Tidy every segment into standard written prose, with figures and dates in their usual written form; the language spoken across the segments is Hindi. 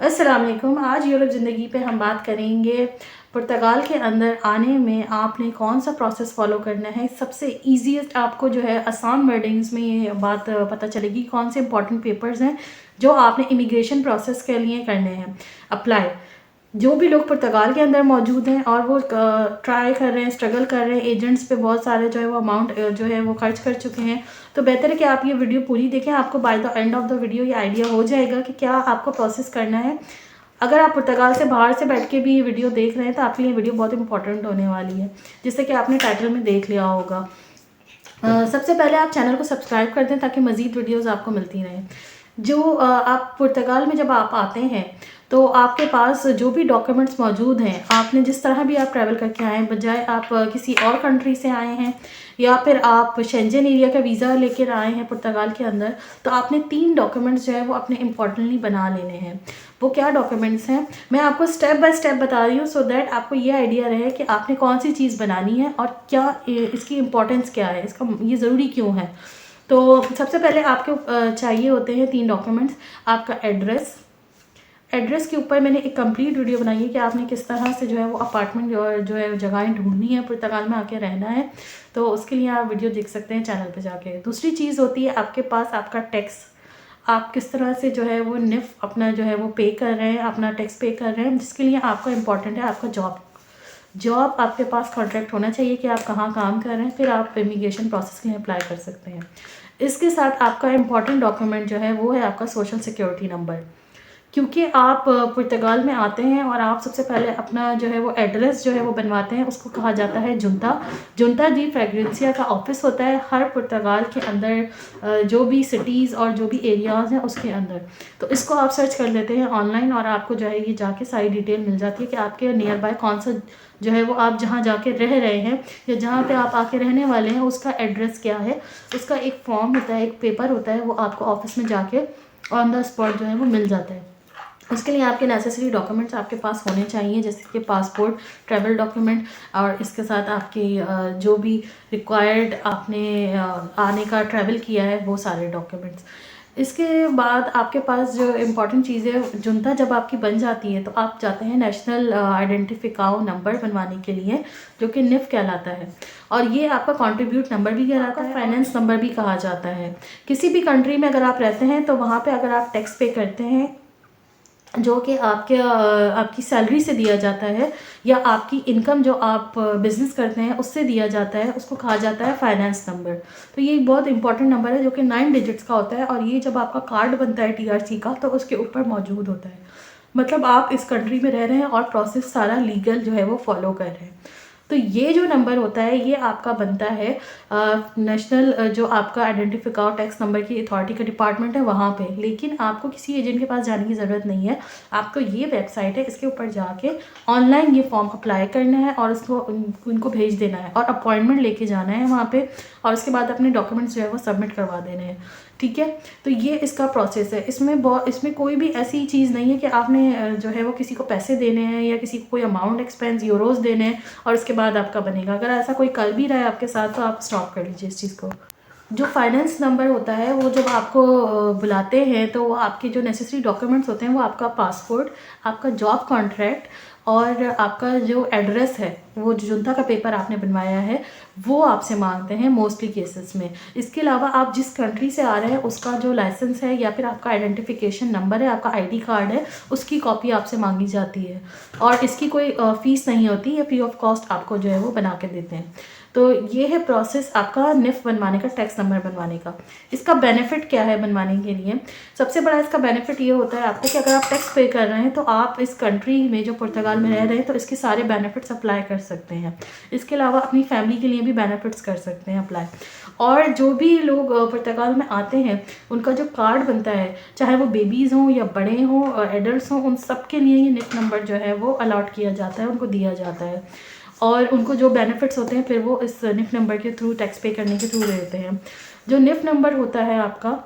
अस्सलाम वालेकुम। आज यूरोप ज़िंदगी पे हम बात करेंगे पुर्तगाल के अंदर आने में आपने कौन सा प्रोसेस फ़ॉलो करना है। सबसे ईज़ीएस्ट आपको जो है आसान वर्डिंग्स में ये बात पता चलेगी कौन से इंपॉर्टेंट पेपर्स हैं जो आपने इमिग्रेशन प्रोसेस के लिए करने हैं अप्लाई। जो भी लोग पुर्तगाल के अंदर मौजूद हैं और वो ट्राई कर रहे हैं, स्ट्रगल कर रहे हैं, एजेंट्स पे बहुत सारे जो है वो अमाउंट जो है वो खर्च कर चुके हैं, तो बेहतर है कि आप ये वीडियो पूरी देखें। आपको by the end of the video ये आइडिया हो जाएगा कि क्या आपको प्रोसेस करना है। अगर आप पुर्तगाल से बाहर से बैठ के भी ये वीडियो देख रहे हैं तो आपके लिए वीडियो बहुत इंपॉर्टेंट होने वाली है, जिससे कि आपने टाइटल में देख लिया होगा। सबसे पहले आप चैनल को सब्सक्राइब कर दें ताकि मज़ीद वीडियोज़ आपको मिलती रहें। जो आप पुर्तगाल में जब आप आते हैं तो आपके पास जो भी डॉक्यूमेंट्स मौजूद हैं, आपने जिस तरह भी आप ट्रैवल करके आए हैं, बजाय आप किसी और कंट्री से आए हैं या फिर आप शेंजन एरिया का वीज़ा लेकर आए हैं पुर्तगाल के अंदर, तो आपने 3 डॉक्यूमेंट्स जो है वो अपने इम्पॉर्टेंटली बना लेने हैं। वो क्या डॉक्यूमेंट्स हैं मैं आपको स्टेप बाय स्टेप बता रही हूँ, सो दैट आपको ये आइडिया रहे कि आपने कौन सी चीज़ बनानी है और क्या इसकी इम्पोर्टेंस क्या है, इसका ये ज़रूरी क्यों है। तो सबसे पहले आपको चाहिए होते हैं 3 डॉक्यूमेंट्स। आपका एड्रेस के ऊपर मैंने एक कंप्लीट वीडियो बनाई है कि आपने किस तरह से जो है वो अपार्टमेंट जो है जगहें ढूंढनी है, पुर्तगाल में आके रहना है, तो उसके लिए आप वीडियो देख सकते हैं चैनल पे जाके। दूसरी चीज़ होती है आपके पास आपका टैक्स, आप किस तरह से जो है वो निफ अपना जो है वो पे कर रहे हैं, अपना टैक्स पे कर रहे हैं, जिसके लिए आपका इम्पॉर्टेंट है आपका जॉब आपके पास कॉन्ट्रैक्ट होना चाहिए कि आप कहाँ काम कर रहे हैं, फिर आप इमिग्रेशन प्रोसेस के लिए अप्लाई कर सकते हैं। इसके साथ आपका इम्पॉर्टेंट डॉक्यूमेंट जो है वो है आपका सोशल सिक्योरिटी नंबर, क्योंकि आप पुर्तगाल में आते हैं और आप सबसे पहले अपना जो है वो एड्रेस जो है वो बनवाते हैं, उसको कहा जाता है जुंता दी फ्रेगरेंसिया का ऑफिस होता है हर पुर्तगाल के अंदर, जो भी सिटीज़ और जो भी एरियाज़ हैं उसके अंदर। तो इसको आप सर्च कर लेते हैं ऑनलाइन और आपको जो है ये जाके सारी डिटेल मिल जाती है कि आपके नियर बाय कौन सा जो है वो आप जहाँ जाके रह रहे हैं या जहाँ पे आप आके रहने वाले हैं उसका एड्रेस क्या है। उसका एक फॉर्म होता है, एक पेपर होता है, वो आपको ऑफिस में जाके ऑन द स्पॉट जो है वो मिल जाता है। उसके लिए आपके नेसेसरी डॉक्यूमेंट्स आपके पास होने चाहिए, जैसे कि पासपोर्ट, ट्रैवल डॉक्यूमेंट और इसके साथ आपके जो भी रिक्वायर्ड आपने आने का ट्रैवल किया है वो सारे डॉक्यूमेंट्स। इसके बाद आपके पास जो इम्पॉर्टेंट चीज़ें जुनता जब आपकी बन जाती है तो आप जाते हैं नेशनल आइडेंटिफिकाओ नंबर बनवाने के लिए, जो कि निफ कहलाता है, और ये आपका कंट्रीब्यूट नंबर भी कहलाता है, फाइनेंस नंबर भी कहा जाता है। किसी भी कंट्री में अगर आप रहते हैं तो वहाँ पे अगर आप टैक्स पे करते हैं जो कि आपकी सैलरी से दिया जाता है या आपकी इनकम जो आप बिज़नेस करते हैं उससे दिया जाता है, उसको कहा जाता है फाइनेंस नंबर। तो ये एक बहुत इंपॉर्टेंट नंबर है जो कि 9 डिजिट्स का होता है, और ये जब आपका कार्ड बनता है टीआरसी का तो उसके ऊपर मौजूद होता है। मतलब आप इस कंट्री में रह रहे हैं और प्रोसेस सारा लीगल जो है वो फॉलो कर रहे हैं। तो ये जो नंबर होता है ये आपका बनता है नेशनल जो आपका आइडेंटिफिकाओ टैक्स नंबर की अथॉरिटी का डिपार्टमेंट है वहाँ पे। लेकिन आपको किसी एजेंट के पास जाने की ज़रूरत नहीं है, आपको ये वेबसाइट है इसके ऊपर जाके ऑनलाइन ये फॉर्म अप्लाई करना है और उसको उनको भेज देना है और अपॉइंटमेंट लेके जाना है वहाँ पे, और उसके बाद अपने डॉक्यूमेंट्स जो है वो सबमिट करवा देने हैं। ठीक है, तो ये इसका प्रोसेस है। इसमें कोई भी ऐसी चीज़ नहीं है कि आपने जो है वो किसी को पैसे देने हैं या किसी को कोई अमाउंट एक्सपेंस यूरोज़ देने हैं और उसके बाद आपका बनेगा। अगर ऐसा कोई कर भी रहा है आपके साथ तो आप स्टॉप कर लीजिए इस चीज़ को। जो फाइनेंस नंबर होता है वो जब आपको बुलाते हैं तो वो आपके जो नेसेसरी डॉक्यूमेंट्स होते हैं वो आपका पासपोर्ट, आपका जॉब कॉन्ट्रैक्ट और आपका जो एड्रेस है, वो जो जुनता का पेपर आपने बनवाया है वो आपसे मांगते हैं मोस्टली केसेस में। इसके अलावा आप जिस कंट्री से आ रहे हैं उसका जो लाइसेंस है या फिर आपका आइडेंटिफिकेशन नंबर है, आपका आईडी कार्ड है, उसकी कॉपी आपसे मांगी जाती है, और इसकी कोई फ़ीस नहीं होती, ये फ्री ऑफ कॉस्ट आपको जो है वो बना के देते हैं। तो ये है प्रोसेस आपका निफ बनवाने का, टैक्स नंबर बनवाने का। इसका बेनिफिट क्या है बनवाने के लिए? सबसे बड़ा इसका बेनिफिट ये होता है आपको कि अगर आप टैक्स पे कर रहे हैं तो आप इस कंट्री में जो पुर्तगाल में रह रहे हैं तो इसके सारे बेनिफिट्स अप्लाई कर सकते हैं। इसके अलावा अपनी फैमिली के लिए भी बेनिफिट्स कर सकते हैं अप्लाई। और जो भी लोग पुर्तगाल में आते हैं उनका जो कार्ड बनता है, चाहे वो बेबीज़ हों या बड़े हों, एडल्ट्स हों, उन सब के लिए ये निफ नंबर जो है वो अलॉट किया जाता है, उनको दिया जाता है, और उनको जो बेनिफिट्स होते हैं फिर वो इस निफ नंबर के थ्रू टैक्स पे करने के थ्रू देते हैं। जो निफ नंबर होता है आपका,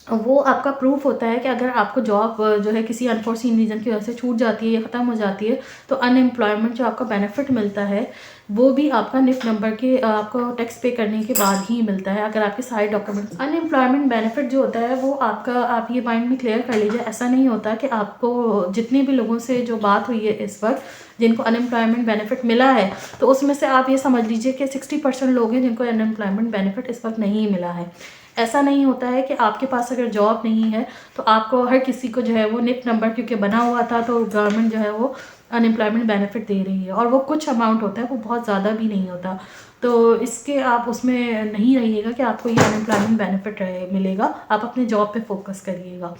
वो आपका प्रूफ होता है कि अगर आपको जॉब जो है किसी अनफोर्सीन रीज़न की वजह से छूट जाती है या ख़त्म हो जाती है, तो अनएम्प्लॉयमेंट जो आपका बेनिफिट मिलता है वो भी आपका निफ्ट नंबर के आपको टैक्स पे करने के बाद ही मिलता है, अगर आपके सारे डॉक्यूमेंट्स। अनएम्प्लॉयमेंट बेनिफिट जो होता है वो आपका, आप ये माइंड में क्लियर कर लीजिए, ऐसा नहीं होता कि आपको जितने भी लोगों से जो बात हुई है इस वक्त जिनको अनएम्प्लॉयमेंट बेनिफिट मिला है, तो उसमें से आप ये समझ लीजिए कि 60% लोग हैं जिनको अनएम्प्लॉयमेंट बेनिफिट इस वक्त नहीं मिला है। ऐसा नहीं होता है कि आपके पास अगर जॉब नहीं है तो आपको, हर किसी को जो है वो निफ्ट नंबर क्योंकि बना हुआ था तो गवर्नमेंट जो है वो अनएम्प्लॉयमेंट बेनिफिट दे रही है, और वो कुछ अमाउंट होता है, वो बहुत ज़्यादा भी नहीं होता। तो इसके आप उसमें नहीं रहिएगा कि आपको ये अनएम्प्लॉयमेंट बेनिफिट मिलेगा, आप अपने जॉब पे फोकस करिएगा।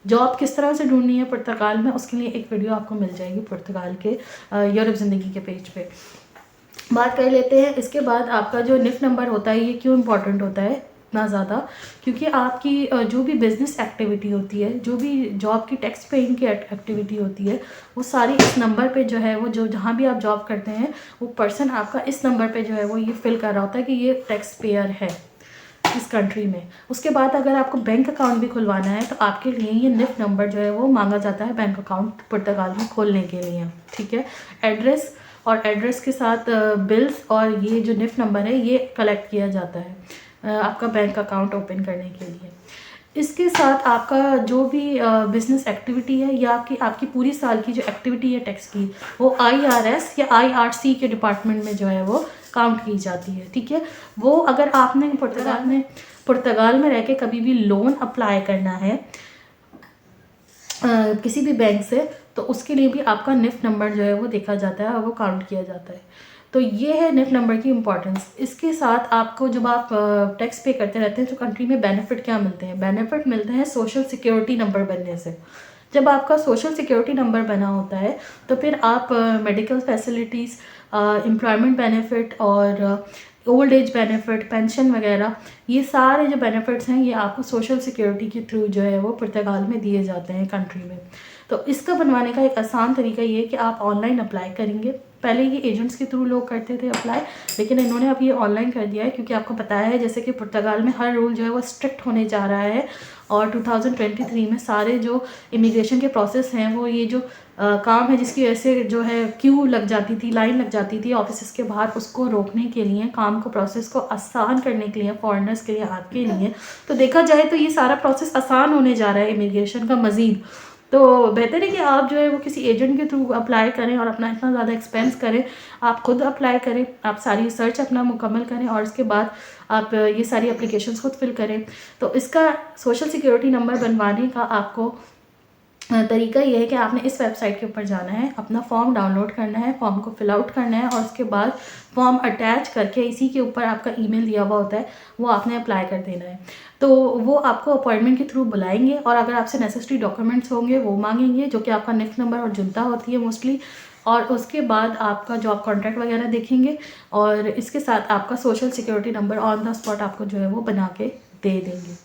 जॉब किस तरह से ढूंढनी है पुर्तगाल में, उसके लिए एक वीडियो आपको मिल जाएगी पुर्तगाल के यूरोप ज़िंदगी के पेज पे। बात कर लेते हैं इसके बाद आपका जो निफ्ट नंबर होता है ये क्यों इम्पोर्टेंट होता है इतना ज़्यादा, क्योंकि आपकी जो भी बिज़नेस एक्टिविटी होती है, जो भी जॉब की टैक्स पेइंग की एक्टिविटी होती है, वो सारी इस नंबर पे जो है वो, जो जहाँ भी आप जॉब करते हैं वो पर्सन आपका इस नंबर पे जो है वो ये फिल कर रहा होता है कि ये टैक्स पेयर है इस कंट्री में। उसके बाद अगर आपको बैंक अकाउंट भी खुलवाना है तो आपके लिए ये निफ्ट नंबर जो है वो मांगा जाता है बैंक अकाउंट पुर्तगाल में खोलने के लिए, ठीक है। एड्रेस और एड्रेस के साथ बिल्स और ये जो निफ्ट नंबर है ये कलेक्ट किया जाता है आपका बैंक अकाउंट ओपन करने के लिए। इसके साथ आपका जो भी बिज़नेस एक्टिविटी है या आपकी पूरी साल की जो एक्टिविटी है टैक्स की, वो IRS या IRC के डिपार्टमेंट में जो है वो काउंट की जाती है, ठीक है। वो अगर आपने पुर्तगाल में रह के कभी भी लोन अप्लाई करना है किसी भी बैंक से, तो उसके लिए भी आपका निफ्ट नंबर जो है वो देखा जाता है और वो काउंट किया जाता है। तो ये है निफ्ट नंबर की इम्पोर्टेंस। इसके साथ आपको जब आप टैक्स पे करते रहते हैं तो कंट्री में बेनिफिट क्या मिलते हैं? बेनिफिट मिलते हैं सोशल सिक्योरिटी नंबर बनने से। जब आपका सोशल सिक्योरिटी नंबर बना होता है तो फिर आप मेडिकल फैसिलिटीज़, एम्प्लॉयमेंट बेनिफिट और ओल्ड एज बेनिफिट, पेंशन वगैरह, ये सारे जो बेनिफिट्स हैं ये आपको सोशल सिक्योरिटी के थ्रू जो है वो पुर्तगाल में दिए जाते हैं कंट्री में। तो इसका बनवाने का एक आसान तरीका ये है कि आप ऑनलाइन अप्लाई करेंगे। पहले ये एजेंट्स के थ्रू लोग करते थे अप्लाई, लेकिन इन्होंने अब ये ऑनलाइन कर दिया है, क्योंकि आपको बताया है जैसे कि पुर्तगाल में हर रूल जो है वो स्ट्रिक्ट होने जा रहा है, और 2023 में सारे जो इमिग्रेशन के प्रोसेस हैं वो ये जो काम है जिसकी वजह से जो है क्यू लग जाती थी, लाइन लग जाती थी ऑफिस के बाहर, उसको रोकने के लिए, काम को प्रोसेस को आसान करने के लिए, फॉरेनर्स के लिए, आपके लिए, तो देखा जाए तो ये सारा प्रोसेस आसान होने जा रहा है इमिग्रेशन का मज़ीद। तो बेहतर है कि आप जो है वो किसी एजेंट के थ्रू अप्लाई करें और अपना इतना ज़्यादा एक्सपेंस करें, आप खुद अप्लाई करें, आप सारी रिसर्च अपना मुकम्मल करें और उसके बाद आप ये सारी एप्लीकेशंस खुद फिल करें। तो इसका सोशल सिक्योरिटी नंबर बनवाने का आपको तरीका ये है कि आपने इस वेबसाइट के ऊपर जाना है, अपना फॉर्म डाउनलोड करना है, फॉर्म को फिल आउट करना है और उसके बाद फॉर्म अटैच करके इसी के ऊपर आपका ईमेल दिया हुआ होता है, वो आपने अप्लाई कर देना है। तो वो आपको अपॉइंटमेंट के थ्रू बुलाएंगे और अगर आपसे नेसेसरी डॉक्यूमेंट्स होंगे वो मांगेंगे, जो कि आपका निफ्ट नंबर और जुनता होती है मोस्टली, और उसके बाद आपका जॉब कॉन्ट्रैक्ट वगैरह देखेंगे और इसके साथ आपका social security number on the spot आपको जो है वो बना के दे देंगे।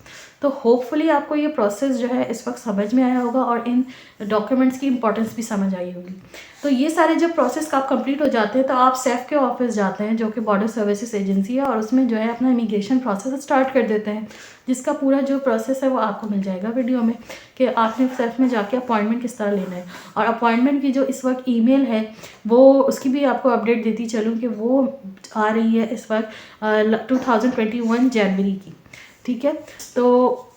तो होपफुली आपको ये प्रोसेस जो है इस वक्त समझ में आया होगा और इन डॉक्यूमेंट्स की इंपॉर्टेंस भी समझ आई होगी। तो ये सारे जब प्रोसेस का आप कंप्लीट हो जाते हैं तो आप सेफ के ऑफिस जाते हैं, जो कि बॉर्डर सर्विसेज एजेंसी है, और उसमें जो है अपना इमिग्रेशन प्रोसेस स्टार्ट कर देते हैं, जिसका पूरा जो प्रोसेस है वो आपको मिल जाएगा वीडियो में, कि आपने सेफ में जाके अपॉइंटमेंट किस तरह लेना है। और अपॉइंटमेंट की जो इस वक्त ईमेल है वो, उसकी भी आपको अपडेट देती चलूँ कि वो आ रही है इस वक्त 2021 जनवरी की, ठीक है। तो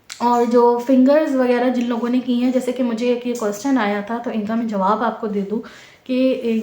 और जो फिंगर्स वगैरह जिन लोगों ने की हैं, जैसे कि मुझे एक ये क्वेश्चन आया था तो इनका मैं जवाब आपको दे दूं कि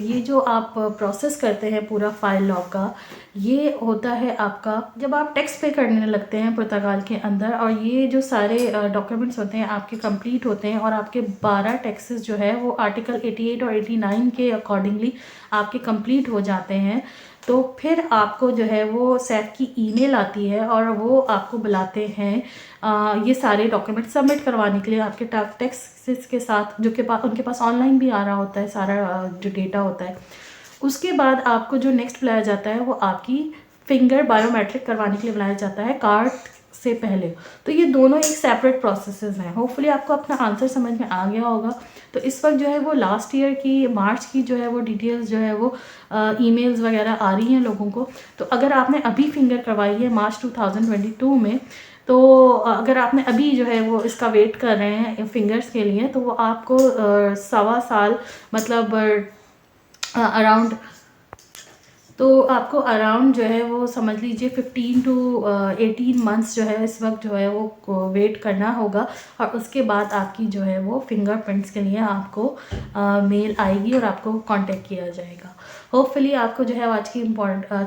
ये जो आप प्रोसेस करते हैं पूरा फाइल लॉ का, ये होता है आपका जब आप टैक्स पे करने लगते हैं पुर्तगाल के अंदर, और ये जो सारे डॉक्यूमेंट्स होते हैं आपके कंप्लीट होते हैं और आपके 12 टैक्सेस जो है वो आर्टिकल 88 और 89 के अकॉर्डिंगली आपके कंप्लीट हो जाते हैं। तो फिर आपको जो है वो सेफ की ईमेल आती है और वो आपको बुलाते हैं ये सारे डॉक्यूमेंट सबमिट करवाने के लिए आपके टैक्सेस के साथ, जो कि उनके पास ऑनलाइन भी आ रहा होता है सारा जो डेटा होता है। उसके बाद आपको जो नेक्स्ट बुलाया जाता है वो आपकी फिंगर बायोमेट्रिक करवाने के लिए बुलाया जाता है कार्ड से पहले। तो ये दोनों एक सेपरेट प्रोसेसेस हैं। होपफुली आपको अपना आंसर समझ में आ गया होगा। तो इस वक्त जो है वो लास्ट ईयर की मार्च की जो है वो डिटेल्स जो है वो ईमेल्स वगैरह आ रही हैं लोगों को। तो अगर आपने अभी फिंगर करवाई है मार्च 2022 में, तो अगर आपने अभी जो है वो इसका वेट कर रहे हैं फिंगर्स के लिए, तो वो आपको 1.25 साल मतलब अराउंड, तो आपको अराउंड जो है वो समझ लीजिए 15 टू 18 मंथ्स जो है इस वक्त जो है वो वेट करना होगा। और उसके बाद आपकी जो है वो फिंगरप्रिंट्स के लिए आपको मेल आएगी और आपको कांटेक्ट किया जाएगा। होपफुली आपको जो है आज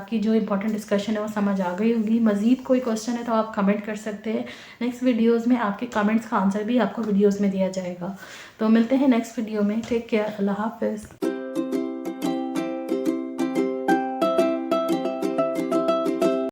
की जो इम्पोर्टेंट डिस्कशन है वो समझ आ गई होगी। मज़ीद कोई क्वेश्चन है तो आप कमेंट कर सकते हैं। नेक्स्ट वीडियोज़ में आपके कमेंट्स का आंसर भी आपको वीडियोज़ में दिया जाएगा। तो मिलते हैं नेक्स्ट वीडियो में। टेक केयर, अल्लाह हाफिज़।